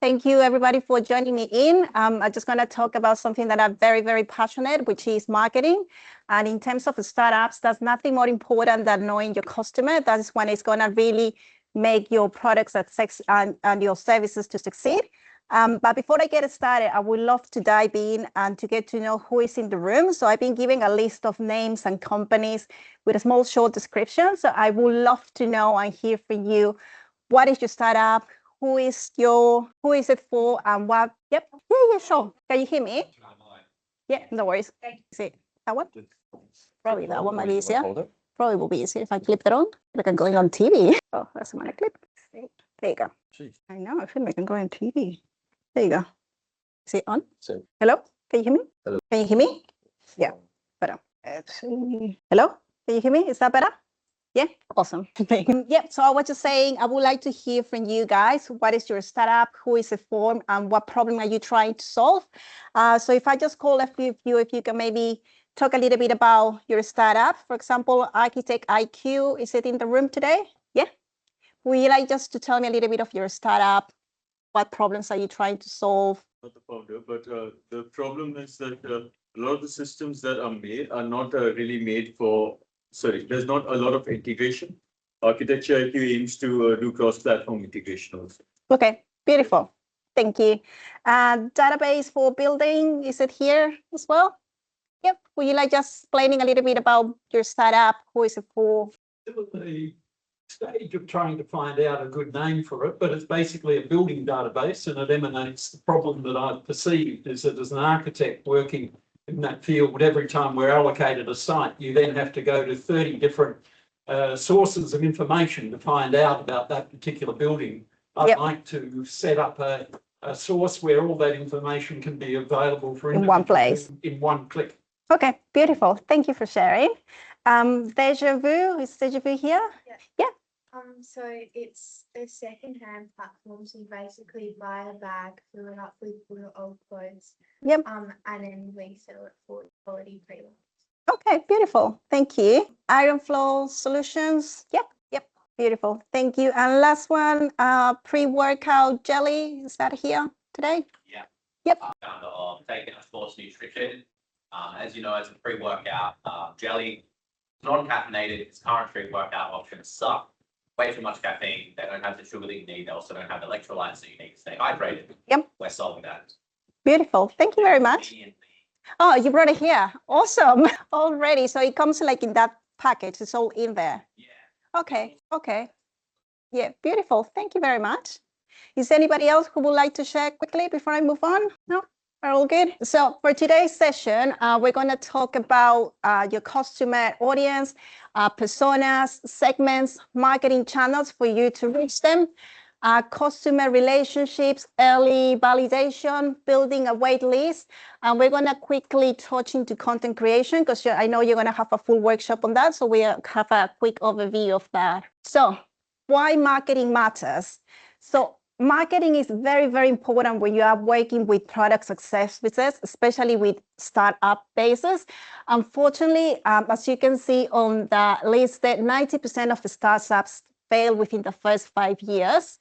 Thank you, everybody, for joining me in. I'm just going to talk about something that I'm very, very passionate, which is marketing. And in terms of startups, there's nothing more important than knowing your customer. That is when it's going to really make your products and your services to succeed. But before I get started, I would love to dive in and to get to know who is in the room. So I've been giving a list of names and companies with a small short description. So I would love to know and hear from you. What is your startup? Who is it for, and what? Yep. Yeah, sure. Can you hear me? Yeah, no worries. See that one? Probably that one might be easier. Probably will be easier if I clip that on. Like I'm going on TV. Oh, that's my clip. There you go. Jeez. I know. I feel like I'm going on TV. There you go. Is it on? Hello? Can you hear me? Hello. Can you hear me? Yeah. Better. Hello? Can you hear me? Is that better? Yeah, awesome. Yeah, so I was just saying, I would like to hear from you guys. What is your startup? Who is it for? And what problem are you trying to solve? So if I just call a few of you, if you can maybe talk a little bit about your startup. For example, Architect IQ, is it in the room today? Yeah. Would you like just to tell me a little bit of your startup? What problems are you trying to solve? Not the founder, but the problem is that a lot of the systems that are made are not really made for. Sorry, there's not a lot of integration. Architecture IQ aims to do cross-platform integration also. Okay, beautiful. Thank you. Database for building, is it here as well? Yep. Would you like just explaining a little bit about your startup? Who is it for? Still at the stage of trying to find out a good name for it, but it's basically a building database, and it emanates. The problem that I've perceived is that as an architect working in that field, every time we're allocated a site, you then have to go to 30 different sources of information to find out about that particular building. I'd like to set up a source where all that information can be available for in one place, in one click. Okay, beautiful. Thank you for sharing. Deja Vu, is Deja Vu here? Yeah. So it's a second-hand platform. So you basically buy a bag, fill it up with your old clothes. Yep. And then resell it for quality pre-loved. Okay, beautiful. Thank you. Iron Flow Solutions. Yep. Beautiful. Thank you. And last one, pre-workout jelly. Is that here today? Yeah. Yep. Founder of Taking a Sports Nutrition. As you know, it's a pre-workout jelly. Non-caffeinated. Its current pre-workout options suck. Way too much caffeine. They don't have the sugar that you need. They also don't have the electrolytes that you need to stay hydrated. Yep. We're solving that. Beautiful. Thank you very much. Oh, you brought it here. Awesome. Already. So it comes like in that package. It's all in there. Yeah. Okay. Yeah, beautiful. Thank you very much. Is there anybody else who would like to share quickly before I move on? No? Are all good? So for today's session, we're going to talk about your customer audience, personas, segments, marketing channels for you to reach them, customer relationships, early validation, building a wait list. And we're going to quickly touch into content creation because I know you're going to have a full workshop on that. So we have a quick overview of that. So why marketing matters. So marketing is very, very important when you are working with products and services, especially with startup bases. Unfortunately, as you can see on the list, that 90% of the startups fail within the first 5 years.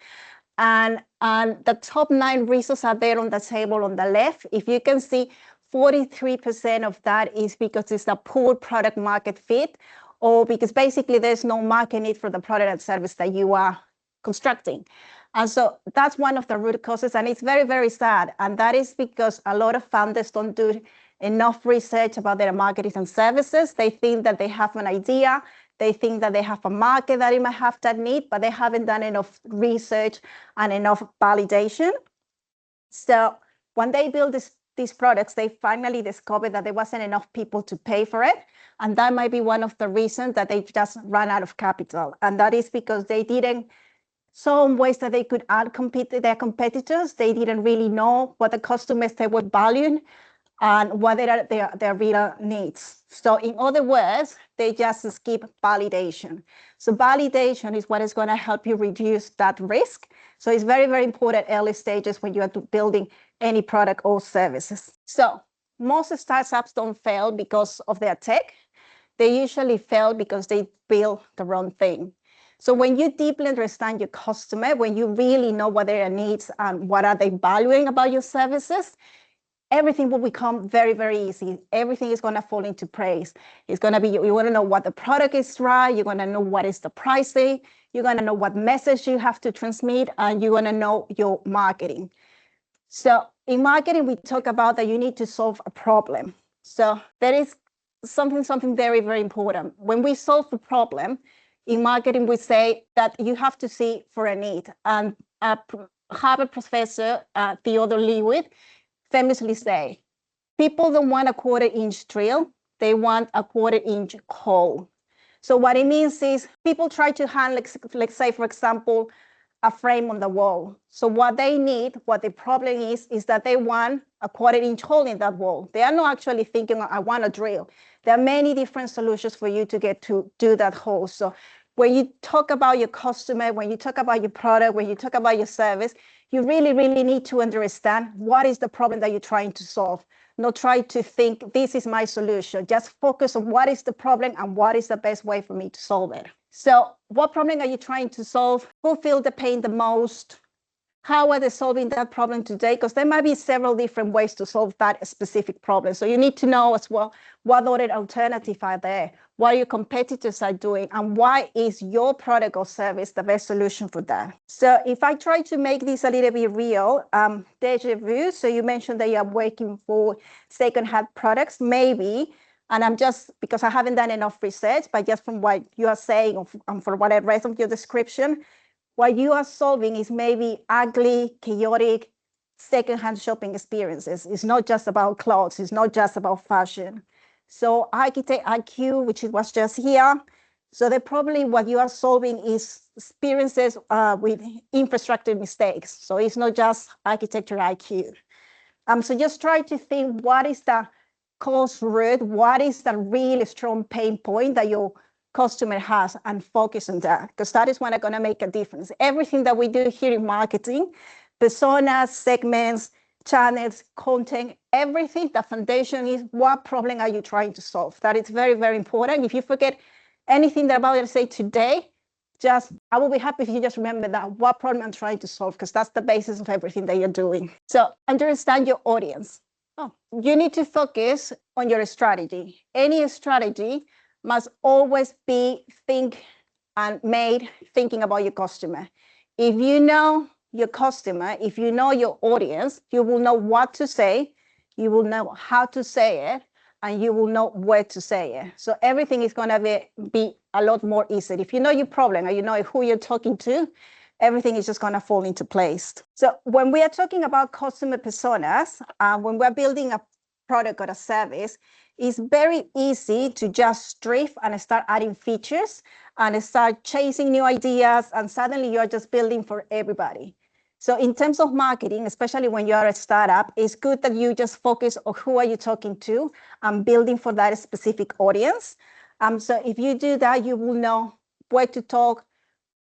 And the top 9 reasons are there on the table on the left. If you can see, 43% of that is because it's a poor product market fit, or because basically there's no market need for the product and service that you are constructing. And so that's one of the root causes, and it's very, very sad. And that is because a lot of founders don't do enough research about their marketing and services. They think that they have an idea. They think that they have a market that it might have that need, but they haven't done enough research and enough validation. So when they build these products, they finally discovered that there wasn't enough people to pay for it. And that might be one of the reasons that they just ran out of capital. And that is because they didn't some ways that they could out-compete their competitors. They didn't really know what the customers they were valuing and what are their real needs. So in other words, they just skip validation. So validation is what is going to help you reduce that risk. So it's very, very important early stages when you are building any product or services. So most startups don't fail because of their tech. They usually fail because they build the wrong thing. So when you deeply understand your customer, when you really know what their needs and what are they valuing about your services, everything will become very, very easy. Everything is going to fall into place. It's going to be, you want to know what the product is right. You're going to know what is the pricing. You're going to know what message you have to transmit, and you're going to know your marketing. So in marketing, we talk about that you need to solve a problem. So that is something very, very important. When we solve a problem in marketing, we say that you have to see for a need. And a Harvard professor, Theodore Leavitt, famously say, people don't want a quarter-inch drill, they want a quarter-inch hole. So what it means is people try to hang, let's say, for example, a frame on the wall. So what they need, what the problem is that they want a quarter-inch hole in that wall. They are not actually thinking, I want a drill. There are many different solutions for you to get to do that hole. So when you talk about your customer, when you talk about your product, when you talk about your service, you really, really need to understand what is the problem that you're trying to solve. Not try to think, this is my solution. Just focus on what is the problem and what is the best way for me to solve it. So what problem are you trying to solve? Who feel the pain the most? How are they solving that problem today? Because there might be several different ways to solve that specific problem. So you need to know as well, what other alternatives are there? What your competitors are doing? And why is your product or service the best solution for that? So if I try to make this a little bit real, deja vu, so you mentioned that you are working for second-hand products, maybe, and I'm just, because I haven't done enough research, but just from what you are saying and for what I read of your description, what you are solving is maybe ugly, chaotic, secondhand shopping experiences. It's not just about clothes. It's not just about fashion. So Architect IQ, which was just here, so they probably what you are solving is experiences with infrastructure mistakes. So it's not just architecture IQ. So just try to think, what is the cause root? What is the really strong pain point that your customer has, and focus on that, because that is when it's going to make a difference. Everything that we do here in marketing, personas, segments, channels, content, everything, the foundation is what problem are you trying to solve? That is very, very important. If you forget anything that I'm about to say today, I will be happy if you just remember that what problem I'm trying to solve, because that's the basis of everything that you're doing. So understand your audience. You need to focus on your strategy. Any strategy must always be thinking about your customer. If you know your customer, if you know your audience, you will know what to say, you will know how to say it, and you will know where to say it. So everything is going to be a lot more easy. If you know your problem and you know who you're talking to, everything is just going to fall into place. So when we are talking about customer personas, when we're building a product or a service, it's very easy to just drift and start adding features and start chasing new ideas, and suddenly you're just building for everybody. So in terms of marketing, especially when you're a startup, it's good that you just focus on who are you talking to and building for that specific audience. So if you do that, you will know where to talk,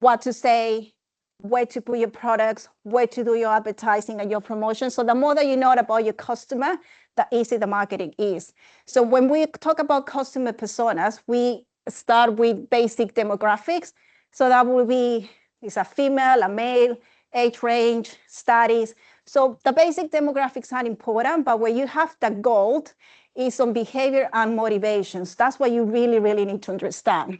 what to say, where to put your products, where to do your advertising and your promotion. So the more that you know about your customer, the easier the marketing is. So when we talk about customer personas, we start with basic demographics. So that will be, is a female, a male, age range, studies. So the basic demographics are important, but where you have the gold is on behavior and motivations. That's what you really, really need to understand.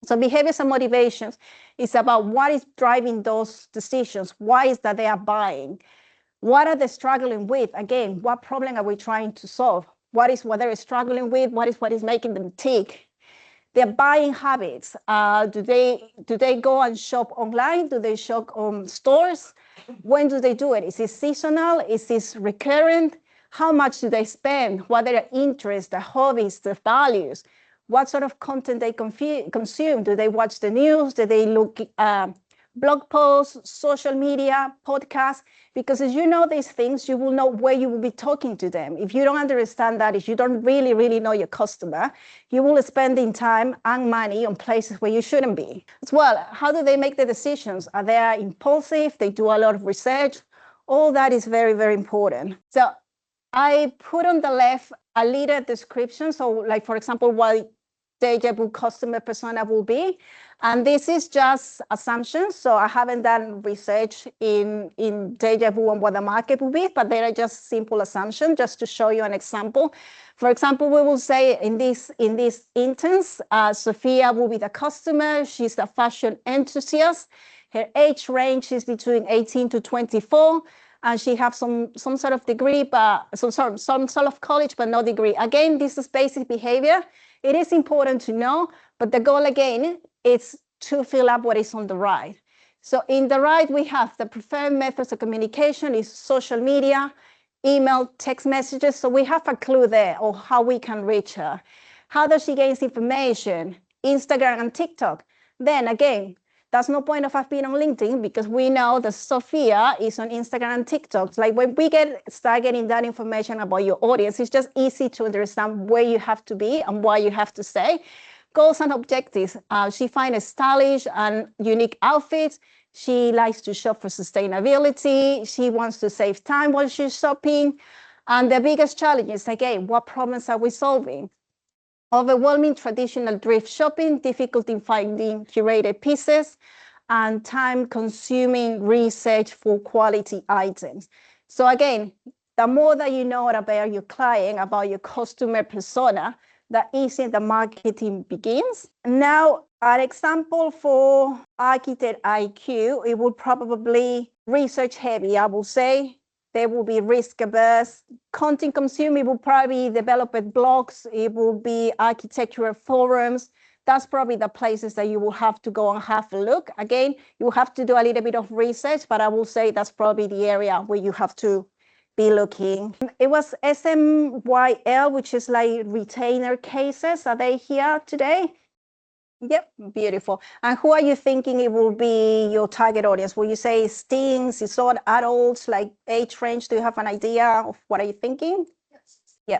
So behaviors and motivations is about what is driving those decisions. Why is that they are buying? What are they struggling with? Again, what problem are we trying to solve? What they're struggling with? What is making them tick? Their buying habits. Do they go and shop online? Do they shop on stores? When do they do it? Is it seasonal? Is this recurrent? How much do they spend? What are their interests, their hobbies, their values? What sort of content they consume? Do they watch the news? Do they look blog posts, social media, podcasts? Because as you know these things, you will know where you will be talking to them. If you don't understand that, if you don't really, really know your customer, you will spend time and money on places where you shouldn't be. As well, how do they make the decisions? Are they impulsive? They do a lot of research. All that is very, very important. So I put on the left a little description. So like, for example, what Deja Vu customer persona will be. And this is just assumptions. So I haven't done research in Deja Vu on what the market will be, but they are just simple assumptions just to show you an example. For example, we will say in this instance, Sophia will be the customer. She's a fashion enthusiast. Her age range is between 18 to 24. And she has some sort of degree, but some sort of college, but no degree. Again, this is basic behavior. It is important to know, but the goal again is to fill up what is on the right. So in the right, we have the preferred methods of communication is social media, email, text messages. So we have a clue there of how we can reach her. How does she gain information? Instagram and TikTok. Then again, that's no point of us being on LinkedIn because we know that Sophia is on Instagram and TikTok. Like when we start getting that information about your audience, it's just easy to understand where you have to be and what you have to say. Goals and objectives. She finds stylish and unique outfits. She likes to shop for sustainability. She wants to save time while she's shopping. And the biggest challenge is, again, what problems are we solving? Overwhelming traditional thrift shopping, difficulty in finding curated pieces, and time-consuming research for quality items. So again, the more that you know about your client, about your customer persona, the easier the marketing begins. Now, an example for architect IQ, it would probably research heavy, I will say. They will be risk averse. Content consuming will probably develop blogs. It will be architectural forums. That's probably the places that you will have to go and have a look. Again, you have to do a little bit of research, but I will say that's probably the area where you have to be looking. It was SMYL, which is like retainer cases. Are they here today? Yep, beautiful. And who are you thinking it will be your target audience? Will you say teens, is all adults, like age range? Do you have an idea of what are you thinking? Yes. Yeah,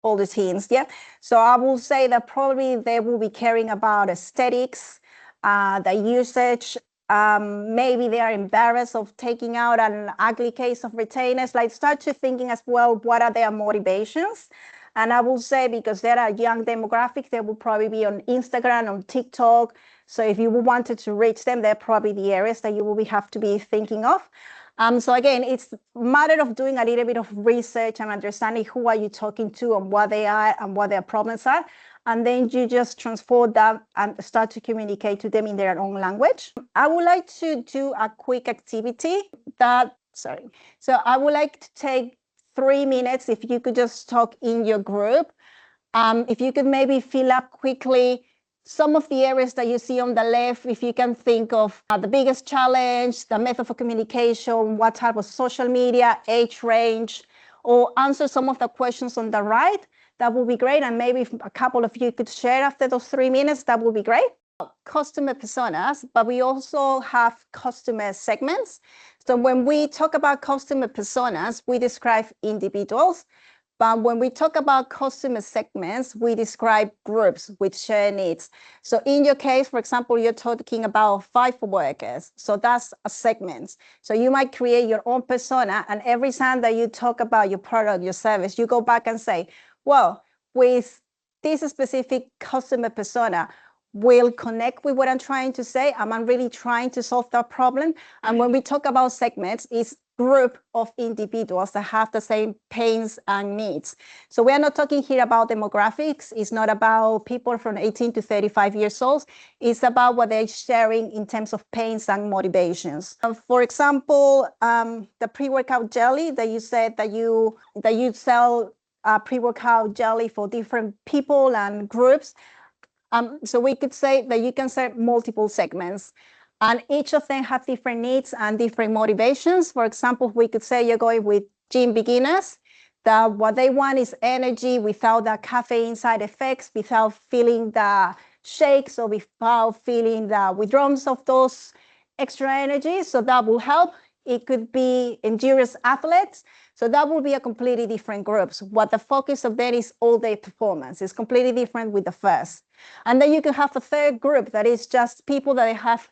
all the teens, yeah. So I will say that probably they will be caring about aesthetics, the usage. Maybe they are embarrassed of taking out an ugly case of retainers. Like start to thinking as well, what are their motivations? And I will say, because they're a young demographic, they will probably be on Instagram, on TikTok. So if you wanted to reach them, they're probably the areas that you will have to be thinking of. So again, it's a matter of doing a little bit of research and understanding who are you talking to and what they are and what their problems are. And then you just transport that and start to communicate to them in their own language. I would like to do a quick activity So I would like to take 3 minutes, if you could just talk in your group. If you could maybe fill up quickly some of the areas that you see on the left, if you can think of the biggest challenge, the method for communication, what type of social media, age range, or answer some of the questions on the right, that would be great. And maybe if a couple of you could share after those 3 minutes, that would be great. Customer personas, but we also have customer segments. So when we talk about customer personas, we describe individuals. But when we talk about customer segments, we describe groups with shared needs. So in your case, for example, you're talking about 5 workers. So that's a segment. So you might create your own persona, and every time that you talk about your product, your service, you go back and say, well, with this specific customer persona, will connect with what I'm trying to say. Am I really trying to solve that problem? And when we talk about segments, it's group of individuals that have the same pains and needs. So we are not talking here about demographics. It's not about people from 18 to 35 years old. It's about what they're sharing in terms of pains and motivations. For example, the pre-workout jelly that you said that you sell pre-workout jelly for different people and groups. So we could say that you can set multiple segments, and each of them have different needs and different motivations. For example, we could say you're going with gym beginners, that what they want is energy without the caffeine side effects, without feeling the shakes or without feeling the withdrawals of those extra energy. So that will help. It could be endurance athletes. So that will be a completely different group. So what the focus of that is all day performance. It's completely different with the first. And then you can have a third group that is just people that have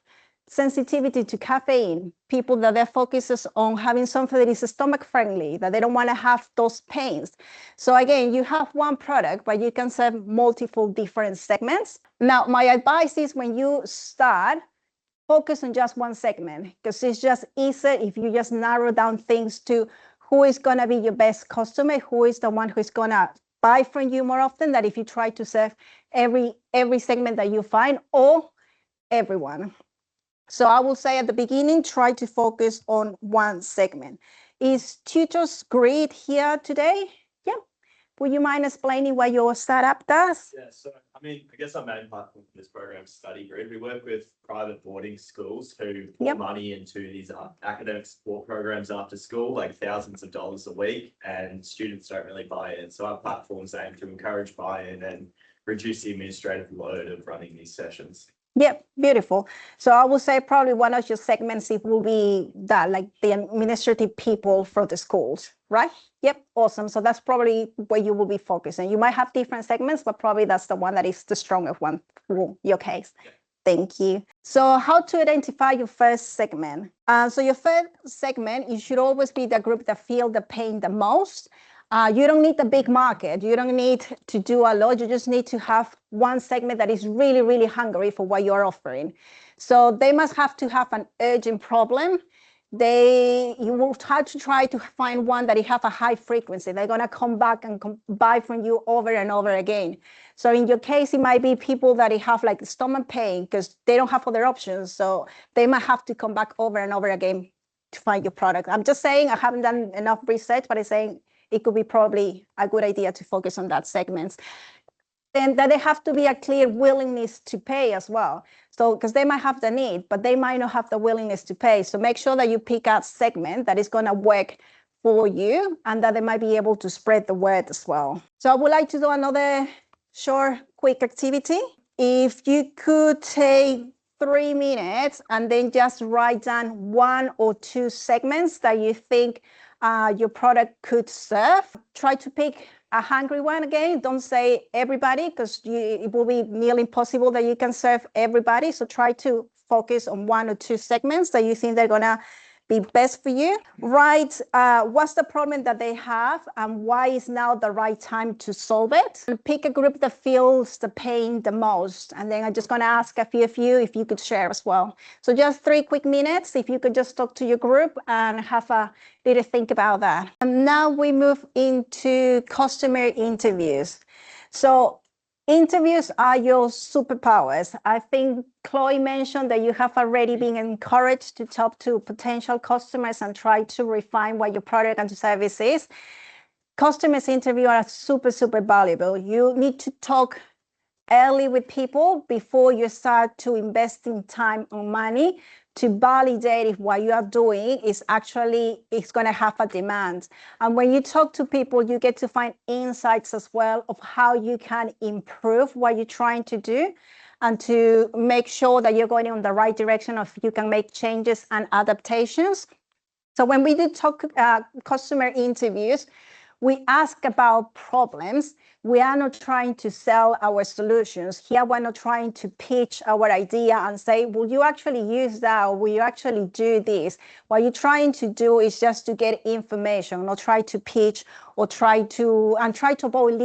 sensitivity to caffeine, people that their focus is on having something that is stomach friendly, that they don't want to have those pains. So again, you have one product, but you can serve multiple different segments. Now, my advice is when you start, focus on just one segment, because it's just easier if you just narrow down things to who is going to be your best customer, who is the one who is going to buy from you more often, than if you try to serve every segment that you find or everyone. So I will say at the beginning, try to focus on one segment. Is Tutors Grid here today? Yeah. Would you mind explaining what your startup does? Yeah, so I mean, I guess our main platform for this program is Study Grid. We work with private boarding schools who pour Yep. money into these academic support programs after school, like thousands of dollars a week, and students don't really buy in. So our platforms aim to encourage buy-in and reduce the administrative load of running these sessions. Yep, beautiful. So I will say probably one of your segments, it will be that, like the administrative people for the schools, right? Yep, awesome. So that's probably where you will be focusing. You might have different segments, but probably that's the one that is the strongest one for your case. Yeah. Thank you. So how to identify your first segment? So your first segment, you should always be the group that feel the pain the most. You don't need the big market. You don't need to do a lot. You just need to have one segment that is really, really hungry for what you're offering. So they must have to have an urgent problem. You will have to try to find one that have a high frequency. They're going to come back and buy from you over and over again. So in your case, it might be people that have like stomach pain because they don't have other options. So they might have to come back over and over again to find your product. I'm just saying, I haven't done enough research, but I'm saying it could be probably a good idea to focus on that segment. Then that they have to be a clear willingness to pay as well. So because they might have the need, but they might not have the willingness to pay. So make sure that you pick a segment that is going to work for you and that they might be able to spread the word as well. So I would like to do another short, quick activity. If you could take 3 minutes and then just write down 1 or 2 segments that you think your product could serve. Try to pick a hungry one again. Don't say everybody, because it will be nearly impossible that you can serve everybody. So try to focus on 1 or 2 segments that you think they're gonna be best for you. Write what's the problem that they have and why is now the right time to solve it. And pick a group that feels the pain the most. And then I'm just gonna ask a few of you if you could share as well. So just 3 quick minutes, if you could just talk to your group and have a little think about that. And now we move into customer interviews. So interviews are your superpowers. I think Chloe mentioned that you have already been encouraged to talk to potential customers and try to refine what your product and service is. Customers interview are super, super valuable. You need to talk early with people before you start to invest in time or money to validate if what you are doing is actually it's going to have a demand. And when you talk to people, you get to find insights as well of how you can improve what you're trying to do and to make sure that you're going in the right direction, of you can make changes and adaptations. So when we do talk customer interviews, we ask about problems. We are not trying to sell our solutions. Here, we're not trying to pitch our idea and say, will you actually use that? Or will you actually do this? What you're trying to do is just to get information, not try to pitch or try to avoid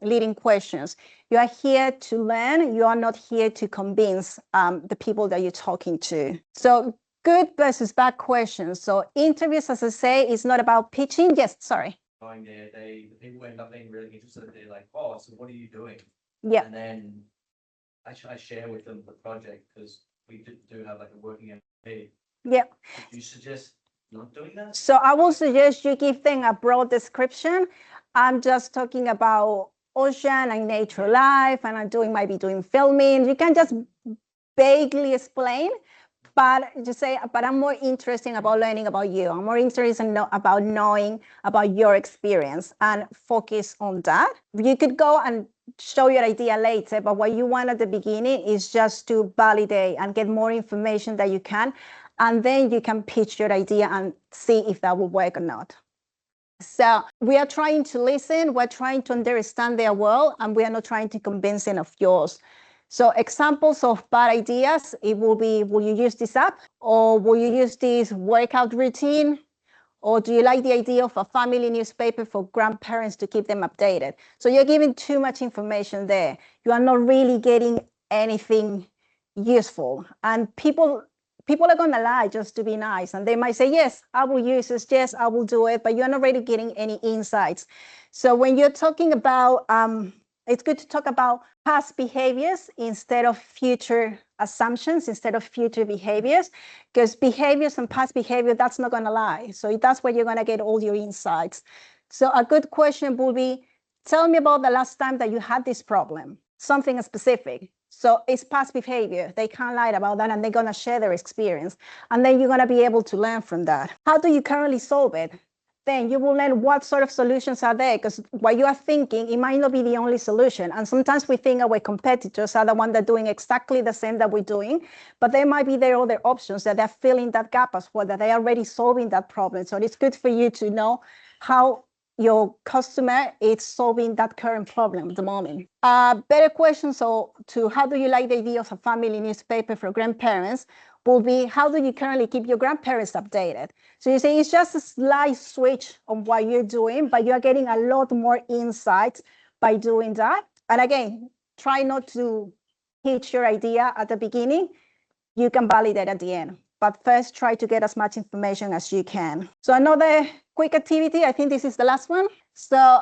leading questions. You are here to learn. You are not here to convince the people that you're talking to. So good versus bad questions. So interviews, as I say, is not about pitching. Yes, sorry. Going there, the people end up being really interested. They're like, "Oh, so what are you doing?" Yeah. And then I share with them the project because we do have like a working MP. Yeah. Would you suggest not doing that? So I will suggest you give them a broad description. I'm just talking about ocean and nature life, and might be doing filming. You can just vaguely explain. But just say, but I'm more interested about learning about you. I'm more interested about knowing about your experience and focus on that. You could go and show your idea later, but what you want at the beginning is just to validate and get more information that you can. And then you can pitch your idea and see if that will work or not. So we are trying to listen, we're trying to understand their world, and we are not trying to convince them of yours. So examples of bad ideas, it will be, will you use this app? Or will you use this workout routine? Or do you like the idea of a family newspaper for grandparents to keep them updated? So you're giving too much information there. You are not really getting anything useful. And people are going to lie just to be nice. And they might say, yes, I will use this. Yes, I will do it. But you're not really getting any insights. So when you're talking about, it's good to talk about past behaviors instead of future assumptions, instead of future behaviors, because behaviors and past behavior, that's not going to lie. So that's where you're going to get all your insights. So a good question would be, tell me about the last time that you had this problem, something specific. So it's past behavior. They can't lie about that, and they're going to share their experience. And then you're going to be able to learn from that. How do you currently solve it? Then you will learn what sort of solutions are there, because what you are thinking, it might not be the only solution. And sometimes we think our competitors are the one that are doing exactly the same that we're doing, but there might be their other options that they're filling that gap as well, that they are already solving that problem. So it's good for you to know how your customer is solving that current problem at the moment. Better question, so to how do you like the idea of a family newspaper for grandparents will be, how do you currently keep your grandparents updated? So you say it's just a slight switch on what you're doing, but you're getting a lot more insights by doing that. And again, try not to pitch your idea at the beginning. You can validate at the end. But first, try to get as much information as you can. So another quick activity, I think this is the last one. So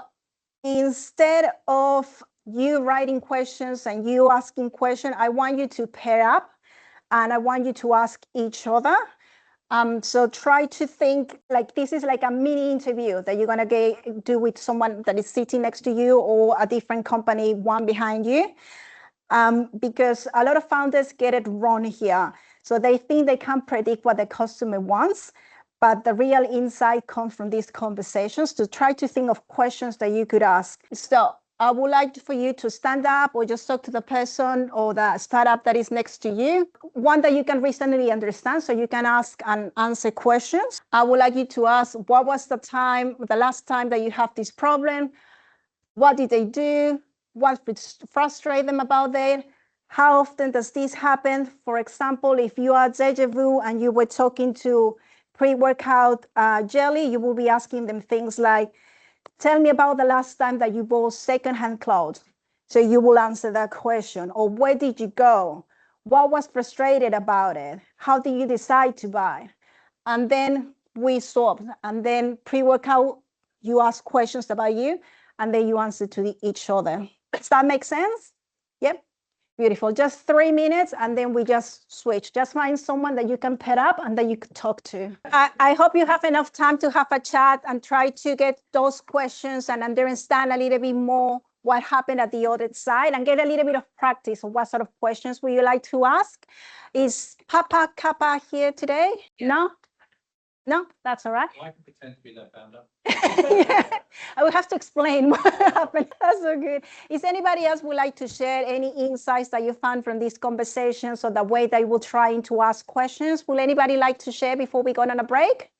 instead of you writing questions and you asking questions, I want you to pair up and I want you to ask each other. So try to think like this is like a mini interview that you're gonna do with someone that is sitting next to you or a different company, one behind you. Because a lot of founders get it wrong here. So they think they can predict what the customer wants, but the real insight comes from these conversations. To try to think of questions that you could ask. So I would like for you to stand up or just talk to the person or the startup that is next to you, one that you can reasonably understand so you can ask and answer questions. I would like you to ask, what was the last time that you have this problem? What did they do? What frustrates them about it? How often does this happen? For example, if you are Deja Vu and you were talking to pre-workout jelly, you will be asking them things like, tell me about the last time that you bought secondhand clothes. So you will answer that question. Or where did you go? What was frustrated about it? How did you decide to buy? And then we swap. And then pre-workout, you ask questions about you, and then you answer to each other. Does that make sense? Yep. Beautiful. Just 3 minutes, and then we just switch. Just find someone that you can pair up and that you could talk to. I hope you have enough time to have a chat and try to get those questions and understand a little bit more what happened at the other side and get a little bit of practice on what sort of questions would you like to ask. Is Papa Kappa here today? Yeah. No? No, that's all right. I can pretend to be that founder. Yeah, I will have to explain what happened. That's so good. Is anybody else would like to share any insights that you found from these conversations or the way they will try to ask questions? Will anybody like to share before we go on a break?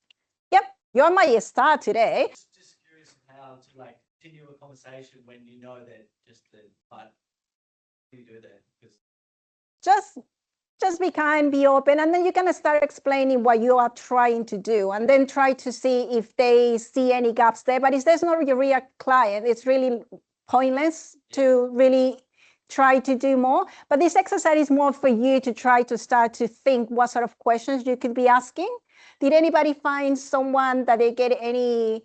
Yep, you're my star today. Just curious how to like continue a conversation when you know that how do you do that? Just be kind, be open, and then you can start explaining what you are trying to do, and then try to see if they see any gaps there. But if there's not your real client, it's really pointless to really try to do more. But this exercise is more for you to try to start to think what sort of questions you could be asking. Did anybody find someone that they get any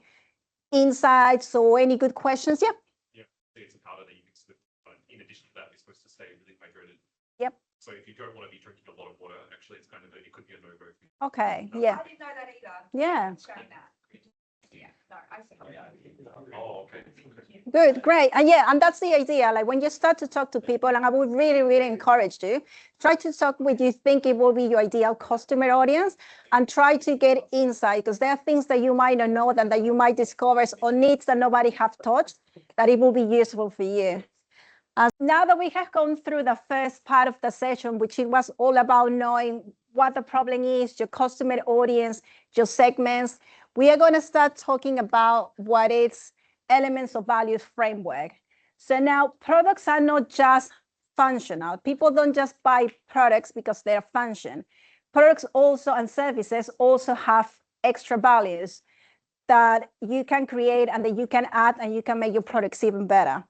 insights or any good questions? Yep. Yeah, it's a powder that you mix with, but in addition to that, it's supposed to stay really hydrated. Yep. So if you don't want to be drinking a lot of water, actually, it's kind of it could be a no-go. Okay. Yeah. I didn't know that either. Yeah. Showing that. Yeah, no, I see. Oh, okay. Good, great. And yeah, and that's the idea. Like when you start to talk to people, and I would really, really encourage you, try to talk with you think it will be your ideal customer audience and try to get insight, because there are things that you might not know and that you might discover or needs that nobody have touched that it will be useful for you. Now that we have gone through the first part of the session, which it was all about knowing what the problem is, your customer audience, your segments, we are going to start talking about what is elements of values framework. So now products are not just functional. People don't just buy products because they're function. Products also and services also have extra values that you can create and that you can add and you can make your products even better.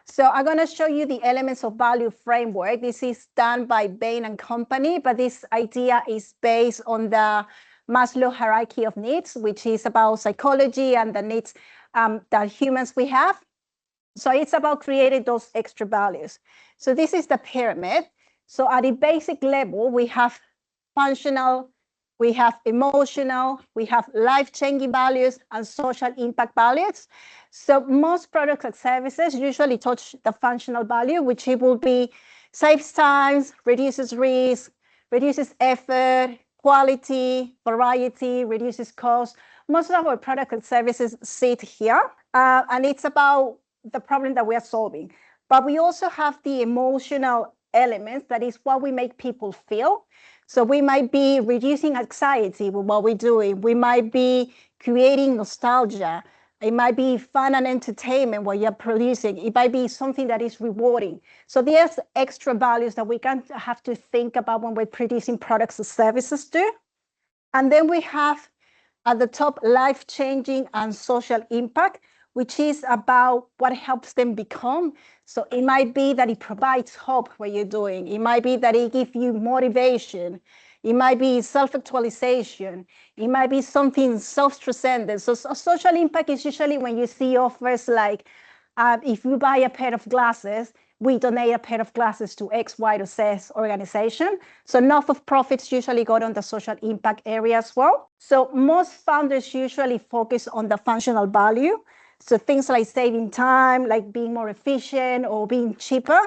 So I'm going to show you the elements of value framework. This is done by Bain and Company, but this idea is based on the Maslow hierarchy of needs, which is about psychology and the needs that humans we have. So it's about creating those extra values. So this is the pyramid. So at the basic level, we have functional, we have emotional, we have life-changing values and social impact values. So most products and services usually touch the functional value, which it will be saves time, reduces risk, reduces effort, quality, variety, reduces cost. Most of our products and services sit here, and it's about the problem that we are solving. But we also have the emotional elements, that is what we make people feel. So we might be reducing anxiety with what we're doing. We might be creating nostalgia. It might be fun and entertainment what you're producing. It might be something that is rewarding. So there's extra values that we can have to think about when we're producing products and services too. And then we have at the top, life-changing and social impact, which is about what helps them become. So it might be that it provides hope what you're doing. It might be that it gives you motivation. It might be self-actualization. It might be something self-transcendent. So social impact is usually when you see offers like, if you buy a pair of glasses, we donate a pair of glasses to X, Y, or Z organization. So not-for-profits usually go on the social impact area as well. So most founders usually focus on the functional value. So things like saving time, like being more efficient or being cheaper.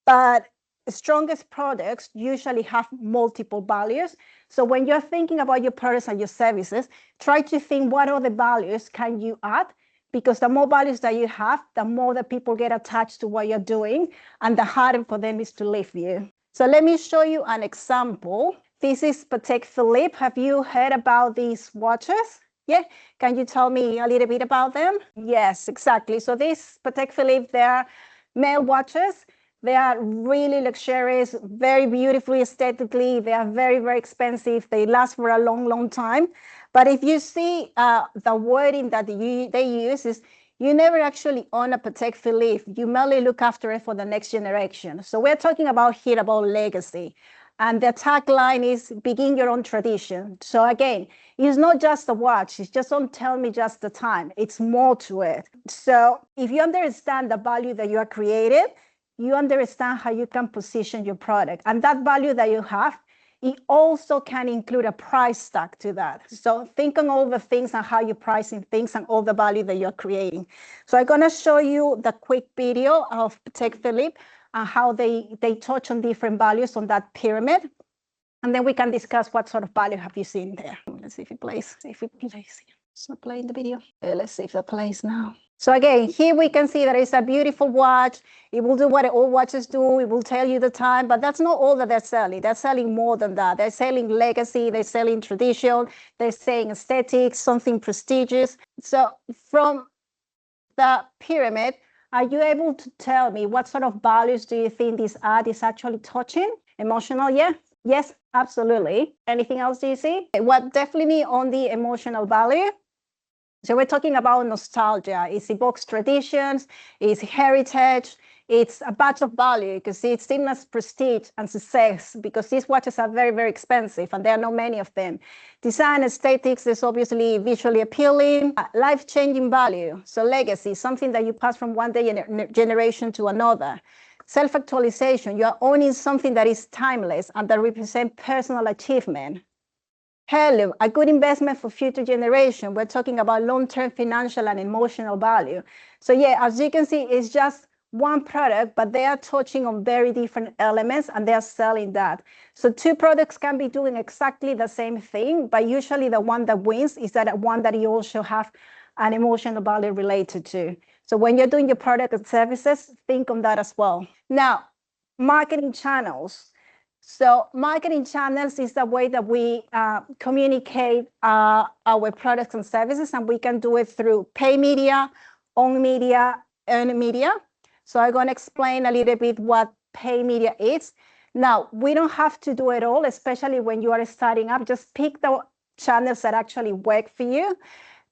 But the strongest products usually have multiple values. So when you're thinking about your products and your services, try to think what other values can you add, because the more values that you have, the more that people get attached to what you're doing and the harder for them is to leave you. So let me show you an example. This is Patek Philippe. Have you heard about these watches? Yeah, can you tell me a little bit about them? Yes, exactly. So these Patek Philippe, they're male watches. They are really luxurious, very beautifully aesthetically. They are very, very expensive. They last for a long, long time. But if you see the wording that they use is, you never actually own a Patek Philippe. You merely look after it for the next generation. So we're talking about here about legacy. And the tagline is, begin your own tradition. So again, it's not just a watch. It's just don't tell me just the time. It's more to it. So if you understand the value that you are creating, you understand how you can position your product. And that value that you have, it also can include a price tag to that. So think on all the things and how you're pricing things and all the value that you're creating. So I'm gonna show you the quick video of Patek Philippe and how they touch on different values on that pyramid. And then we can discuss what sort of value have you seen there. Let's see if it plays. It's not playing the video. Let's see if it plays now. So again, here we can see that it's a beautiful watch. It will do what all watches do. It will tell you the time, but that's not all that they're selling. They're selling more than that. They're selling legacy. They're selling tradition. They're saying aesthetics, something prestigious. So from the pyramid, are you able to tell me what sort of values do you think this ad is actually touching? Emotional, yeah? Yes, absolutely. Anything else do you see? What definitely on the emotional value? So we're talking about nostalgia. It evokes traditions, it's heritage, it's a badge of value because it's seen as prestige and success, because these watches are very, very expensive and there are not many of them. Design aesthetics is obviously visually appealing. Life-changing value, so legacy, something that you pass from one generation to another. Self-actualization, you are owning something that is timeless and that represents personal achievement. Hello, a good investment for future generation. We're talking about long-term financial and emotional value. So yeah, as you can see, it's just one product, but they are touching on very different elements and they are selling that. So two products can be doing exactly the same thing, but usually the one that wins is that one that you also have an emotional value related to. So when you're doing your product and services, think on that as well. Now, marketing channels. So marketing channels is the way that we communicate our products and services, and we can do it through pay media, owned media, earned media. So I'm going to explain a little bit what pay media is. Now, we don't have to do it all, especially when you are starting up. Just pick the channels that actually work for you.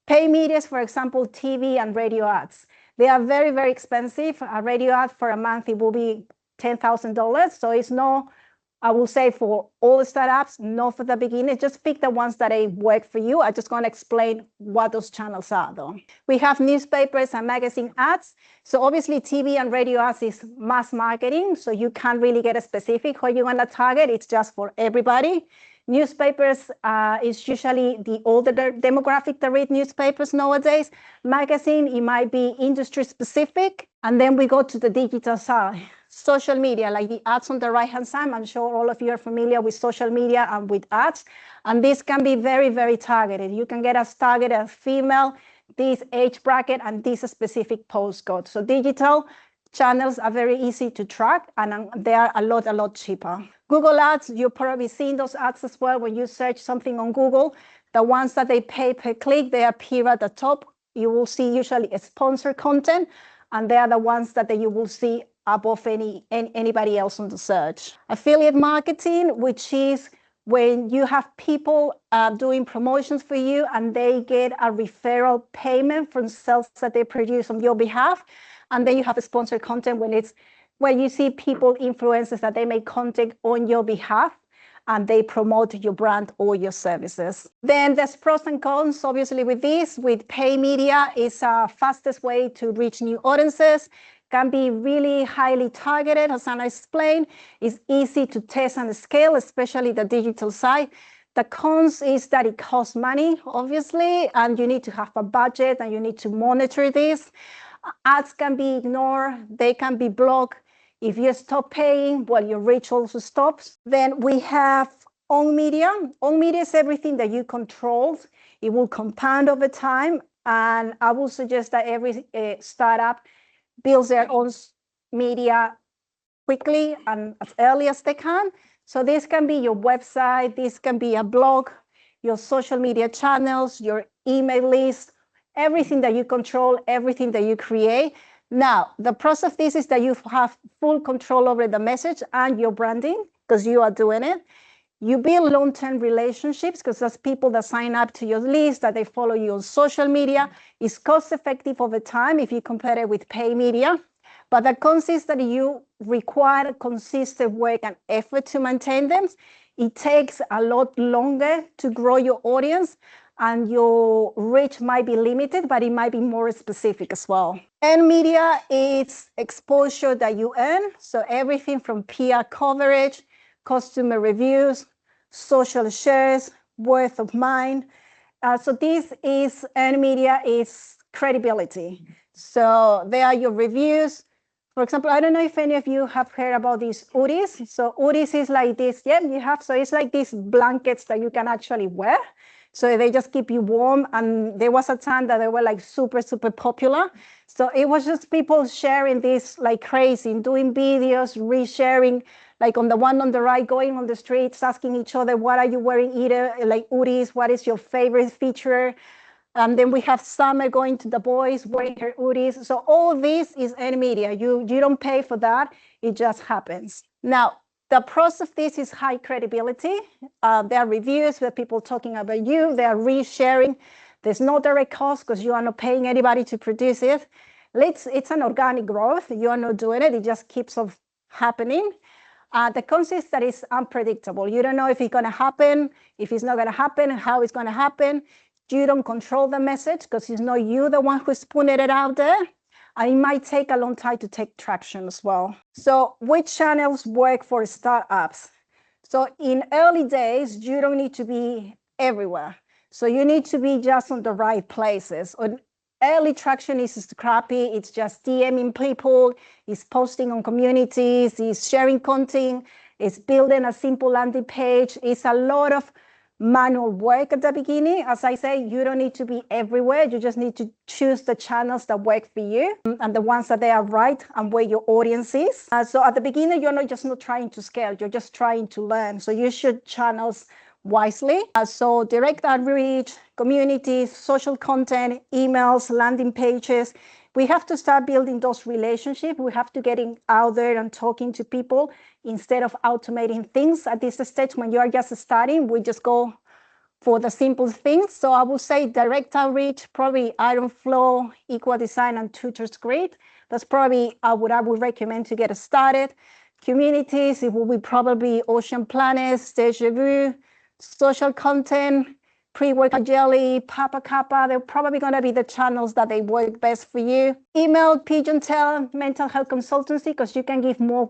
Pay medias, for example, TV and radio ads. They are very, very expensive. A radio ad for a month, it will be $10,000. So it's no, I will say for all startups, not for the beginners, just pick the ones that work for you. I'm just going to explain what those channels are though. We have newspapers and magazine ads. So obviously TV and radio ads is mass marketing. So you can't really get a specific who you're going to target. It's just for everybody. Newspapers is usually the older demographic that read newspapers nowadays. Magazine, it might be industry specific. And then we go to the digital side. Social media, like the ads on the right-hand side. I'm sure all of you are familiar with social media and with ads. And this can be very, very targeted. You can get as targeted as female, this age bracket, and this specific postcode. So digital channels are very easy to track, and they are a lot cheaper. Google ads, you've probably seen those ads as well when you search something on Google. The ones that they pay per click, they appear at the top. You will see usually a sponsored content, and they are the ones that you will see above anybody else on the search. Affiliate marketing, which is when you have people doing promotions for you and they get a referral payment from sales that they produce on your behalf. And then you have a sponsored content when it's where you see people, influencers, that they make content on your behalf and they promote your brand or your services. Then there's pros and cons, obviously, with this. With pay media, it's a fastest way to reach new audiences, can be really highly targeted, as Anna explained. It's easy to test and scale, especially the digital side. The cons is that it costs money, obviously, and you need to have a budget and you need to monitor this. Ads can be ignored, they can be blocked. If you stop paying, well, your reach also stops. Then we have owned media. Owned media is everything that you control. It will compound over time. And I will suggest that every startup builds their own media quickly and as early as they can. So this can be your website, this can be a blog, your social media channels, your email list, everything that you control, everything that you create. Now, the pros of this is that you have full control over the message and your branding because you are doing it. You build long-term relationships because there's people that sign up to your list, that they follow you on social media. It's cost-effective over time if you compare it with pay media. But the cons is that you require consistent work and effort to maintain them. It takes a lot longer to grow your audience, and your reach might be limited, but it might be more specific as well. And media is exposure that you earn. So everything from PR coverage, customer reviews, social shares, word of mouth. So this is earned media is credibility. So there are your reviews. For example, I don't know if any of you have heard about these hoodies. So hoodies is like this. Yeah, you have. So it's like these blankets that you can actually wear. So they just keep you warm. And there was a time that they were like super popular. So it was just people sharing this like crazy, doing videos, resharing, like on the one on the right, going on the streets, asking each other, what are you wearing either? Like hoodies, what is your favorite feature? And then we have Summer going to the boys, wearing her hoodies. So all this is earned media. You don't pay for that. It just happens. Now, the pros of this is high credibility. There are reviews where people talking about you. They are resharing. There's no direct cost because you are not paying anybody to produce it. It's an organic growth. You are not doing it. It just keeps on happening. The cons is that it's unpredictable. You don't know if it's going to happen, if it's not going to happen, how it's going to happen. You don't control the message because it's not you the one who's putting it out there. And it might take a long time to take traction as well. So which channels work for startups? So in early days, you don't need to be everywhere. So you need to be just on the right places. Early traction is scrappy. It's just DMing people, it's posting on communities, it's sharing content, it's building a simple landing page. It's a lot of manual work at the beginning. As I say, you don't need to be everywhere. You just need to choose the channels that work for you and the ones that they are right and where your audience is. So at the beginning, you're not trying to scale, you're just trying to learn. So you should channels wisely. So direct outreach, communities, social content, emails, landing pages. We have to start building those relationships. We have to get out there and talking to people instead of automating things. At this stage, when you are just starting, we just go for the simple things. So I would say direct outreach, probably Iron Flow, Equal Design, and Tutors Grid. That's probably what I would recommend to get started. Communities, it will be probably Ocean Planet, Stage Review, social content, pre-workout jelly, Papa Kappa. They're probably going to be the channels that they work best for you. Email, Pigeon Tail, mental health consultancy, because you can give more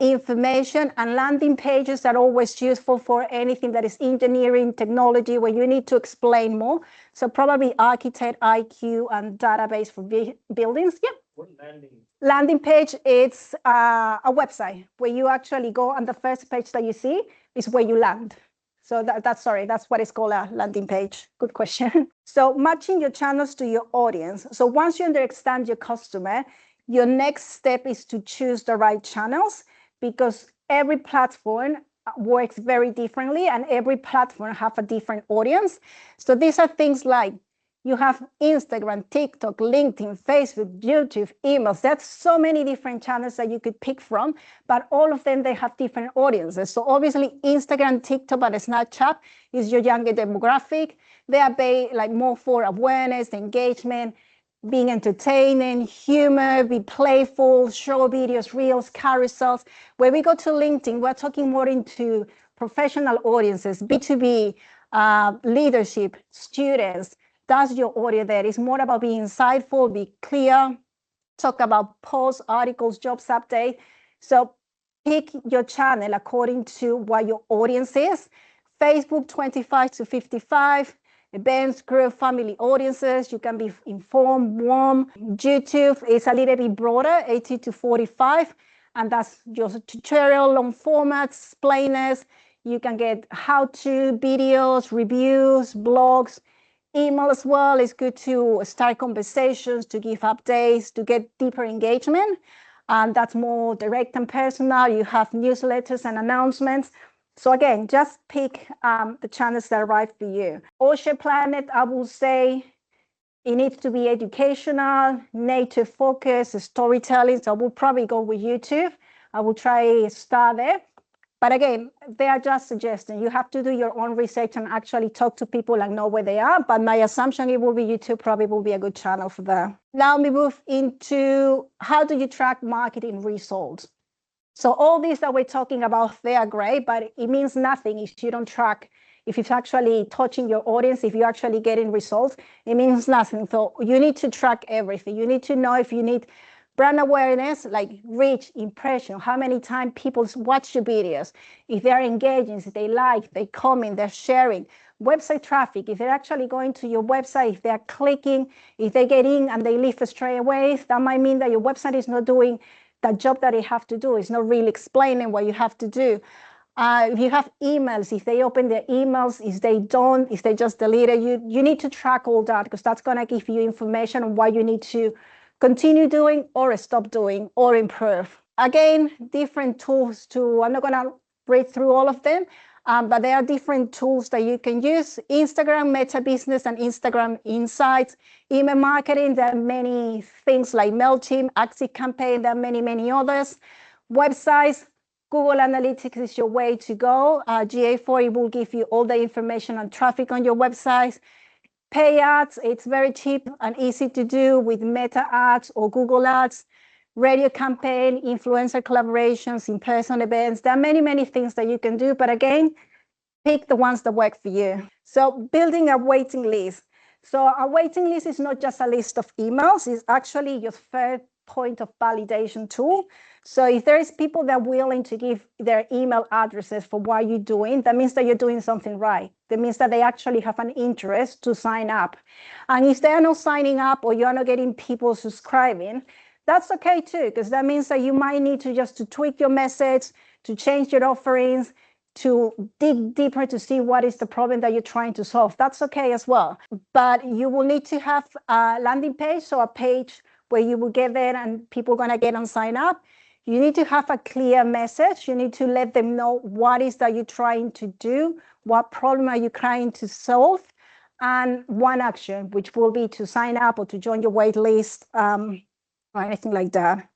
information, and landing pages are always useful for anything that is engineering, technology, where you need to explain more. So probably Architect, IQ, and database for buildings. Yeah. What Landing page, it's a website where you actually go, and the first page that you see is where you land. So that's what it's called, a landing page. Good question. So matching your channels to your audience. So once you understand your customer, your next step is to choose the right channels, because every platform works very differently and every platform have a different audience. So these are things like you have Instagram, TikTok, LinkedIn, Facebook, YouTube, emails. That's so many different channels that you could pick from, but all of them, they have different audiences. So obviously Instagram, TikTok, and Snapchat is your younger demographic. They are more for awareness, engagement, being entertaining, humor, be playful, show videos, reels, carousels. When we go to LinkedIn, we're talking more into professional audiences, B2B, leadership, students. That's your audience there. It's more about being insightful, be clear, talk about posts, articles, jobs update. So pick your channel according to what your audience is. Facebook, 25 to 55. Events, group, family audiences. You can be informed, warm. YouTube is a little bit broader, 80 to 45. And that's your tutorial, long formats, explainers. You can get how-to videos, reviews, blogs. Email as well is good to start conversations, to give updates, to get deeper engagement. And that's more direct and personal. You have newsletters and announcements. So again, just pick the channels that are right for you. Ocean Planet, I will say it needs to be educational, nature focused, storytelling. So I will probably go with YouTube. I will try start there. But again, they are just suggestions. You have to do your own research and actually talk to people and know where they are. But my assumption, it will be YouTube probably will be a good channel for that. Now we move into how do you track marketing results? So all these that we're talking about, they are great, but it means nothing if you don't track, if it's actually touching your audience, if you're actually getting results, it means nothing. So you need to track everything. You need to know if you need brand awareness, like reach, impression, how many times people watch your videos, if they're engaging, if they like, they comment, they're sharing. Website traffic, if they're actually going to your website, if they're clicking, if they get in and they leave straight away, that might mean that your website is not doing that job that they have to do. It's not really explaining what you have to do. If you have emails, if they open their emails, if they don't, if they just delete it, you need to track all that, because that's going to give you information on what you need to continue doing or stop doing or improve. Again, different tools I'm not going to read through all of them, but there are different tools that you can use. Instagram, Meta Business, and Instagram Insights. Email marketing, there are many things like MailChimp, ActiveCampaign, there are many, many others. Websites, Google Analytics is your way to go. GA4 will give you all the information on traffic on your websites. Pay ads, it's very cheap and easy to do with Meta ads or Google ads. Radio campaign, influencer collaborations, in-person events. There are many, many things that you can do, but again, pick the ones that work for you. So building a waiting list. So a waiting list is not just a list of emails, it's actually your third point of validation tool. So if there is people that are willing to give their email addresses for what you're doing, that means that you're doing something right. That means that they actually have an interest to sign up. And if they're not signing up or you're not getting people subscribing, that's okay too, because that means that you might need to just to tweak your message, to change your offerings, to dig deeper to see what is the problem that you're trying to solve. That's okay as well. But you will need to have a landing page, so a page where you will get there and people are going to get and sign up. You need to have a clear message. You need to let them know what is that you're trying to do, what problem are you trying to solve, and one action, which will be to sign up or to join your wait list, or anything like that.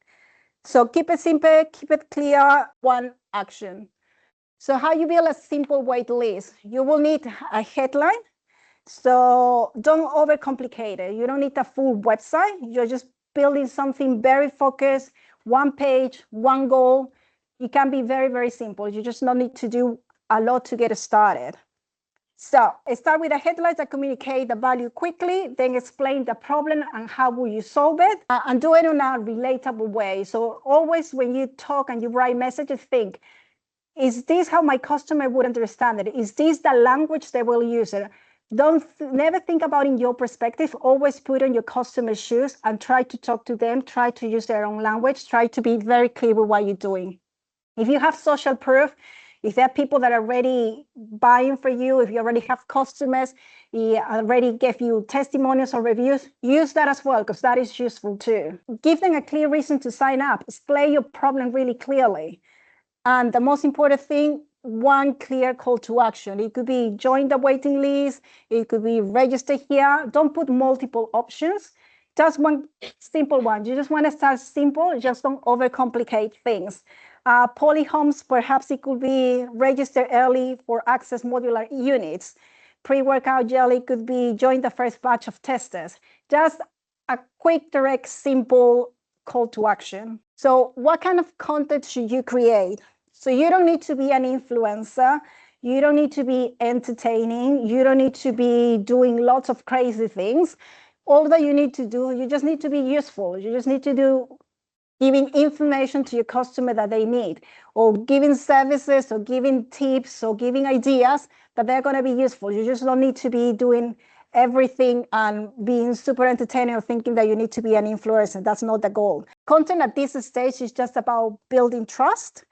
So keep it simple, keep it clear, one action. So how you build a simple wait list? You will need a headline. So don't overcomplicate it. You don't need a full website. You're just building something very focused, one page, one goal. It can be very, very simple. You just don't need to do a lot to get started. So start with the headlines that communicate the value quickly, then explain the problem and how will you solve it, and do it in a relatable way. So always when you talk and you write messages, think, is this how my customer would understand it? Is this the language they will use it? Never think about in your perspective, always put on your customer's shoes and try to talk to them, try to use their own language, try to be very clear with what you're doing. If you have social proof, if there are people that are already buying for you, if you already have customers, he already gave you testimonials or reviews, use that as well, because that is useful too. Give them a clear reason to sign up. Explain your problem really clearly. And the most important thing, one clear call to action. It could be join the waiting list. It could be register here. Don't put multiple options. Just one simple one. You just want to start simple. Just don't overcomplicate things. Polyhomes, perhaps it could be register early for access modular units. Pre-workout jelly could be join the first batch of testers. Just a quick, direct, simple call to action. So what kind of content should you create? So you don't need to be an influencer. You don't need to be entertaining. You don't need to be doing lots of crazy things. All that you need to do, you just need to be useful. You just need to do giving information to your customer that they need, or giving services, or giving tips, or giving ideas that they're going to be useful. You just don't need to be doing everything and being super entertaining or thinking that you need to be an influencer. That's not the goal. Content at this stage is just about building trust.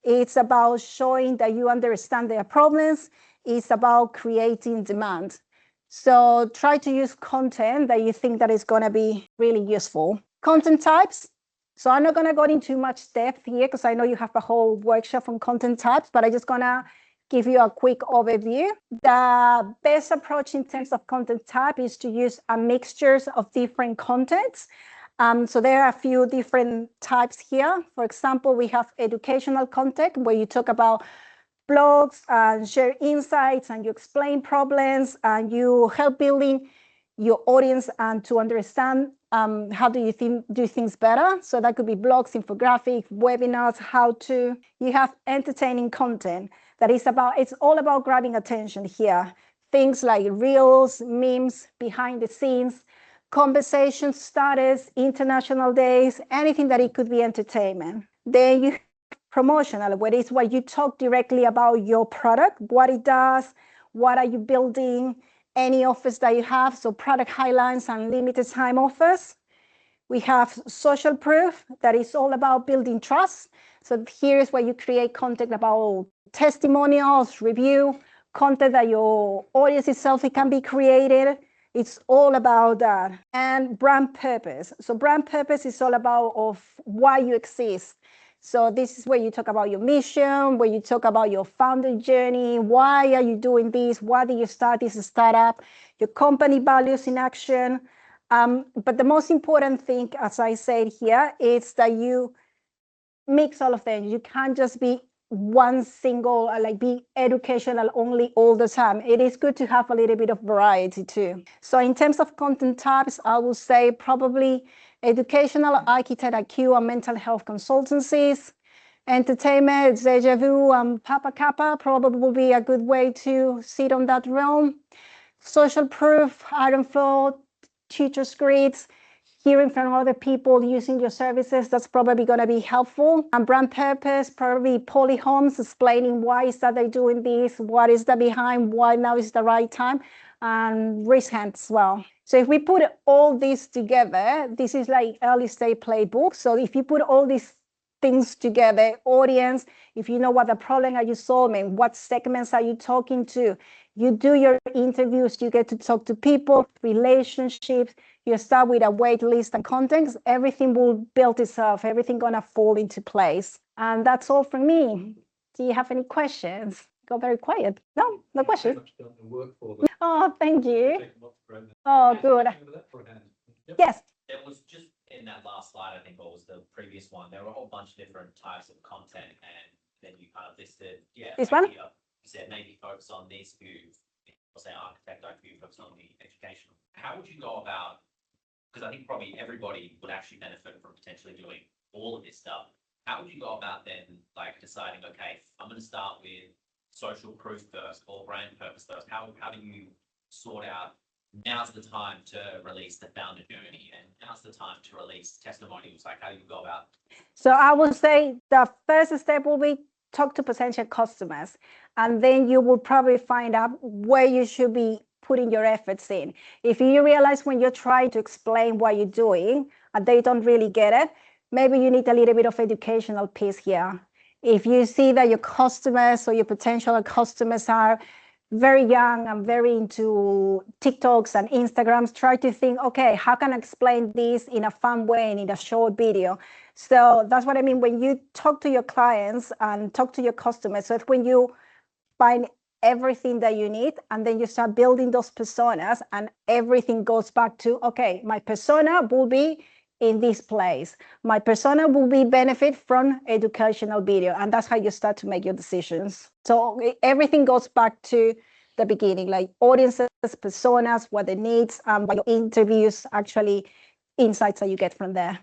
It's about showing that you understand their problems. It's about creating demand. So try to use content that you think that is going to be really useful. Content types. So I'm not going to go into much depth here because I know you have a whole workshop on content types, but I'm just going to give you a quick overview. The best approach in terms of content type is to use a mixture of different contents. So there are a few different types here. For example, we have educational content where you talk about blogs and share insights and you explain problems and you help building your audience and to understand how do you do things better. So that could be blogs, infographics, webinars, how to. You have entertaining content that is about, it's all about grabbing attention here. Things like reels, memes, behind the scenes, conversation starters, international days, anything that it could be entertainment. Then you have promotional, where it's where you talk directly about your product, what it does, what are you building, any offers that you have, so product highlights and limited time offers. We have social proof, that is all about building trust. So here's where you create content about testimonials, review, content that your audience itself it can be created. It's all about that. And brand purpose. So brand purpose is all about of why you exist. So this is where you talk about your mission, where you talk about your founder journey. Why are you doing this? Why did you start this startup? Your company values in action. But the most important thing, as I said here, is that you mix all of them. You can't just be one single, like be educational only all the time. It is good to have a little bit of variety too. So in terms of content types, I would say probably educational, architect IQ, and mental health consultancies. Entertainment, Deja Vu, and Papa Kappa probably will be a good way to sit on that realm. Social proof, Iron Flow, teachers' grids, hearing from other people using your services, that's probably going to be helpful. And brand purpose, probably Polyhomes, explaining why is that they're doing this, what is the behind, why now is the right time, and raise hands as well. So if we put all this together, this is like early stage playbook. So if you put all these things together, audience, if you know what the problem are you solving, what segments are you talking to, You do your interviews, you get to talk to people, relationships, you start with a wait list and contacts, everything will build itself, everything gonna fall into place. And that's all from me. Do you have any questions? Go very quiet. No, no questions. Much done the work for them. Oh, thank you. Take them off the program. Oh, good. Remember that for a hand. Yep. Yes. There was just in that last slide, I think, or was the previous one, there were a whole bunch of different types of content, and then you kind of listed, yeah. This one? maybe, You said maybe focus on this who, say architect, who focus on the educational. How would you go about, because I think probably everybody would actually benefit from potentially doing all of this stuff. How would you go about then, like deciding, okay, I'm going to start with social proof first or brand purpose first? How do you sort out, now's the time to release the founder journey and now's the time to release testimonials? Like, how do you go about? So I would say the first step will be talk to potential customers, and then you will probably find out where you should be putting your efforts in. If you realize when you're trying to explain what you're doing and they don't really get it, maybe you need a little bit of educational piece here. If you see that your customers or your potential customers are very young and very into TikToks and Instagrams, try to think, okay, how can I explain this in a fun way and in a short video? So that's what I mean when you talk to your clients and talk to your customers. So it's when you find everything that you need and then you start building those personas and everything goes back to, okay, my persona will be in this place. My persona will be benefit from educational video. And that's how you start to make your decisions. So everything goes back to the beginning, like audiences, personas, what they needs, what your interviews, actually insights that you get from there.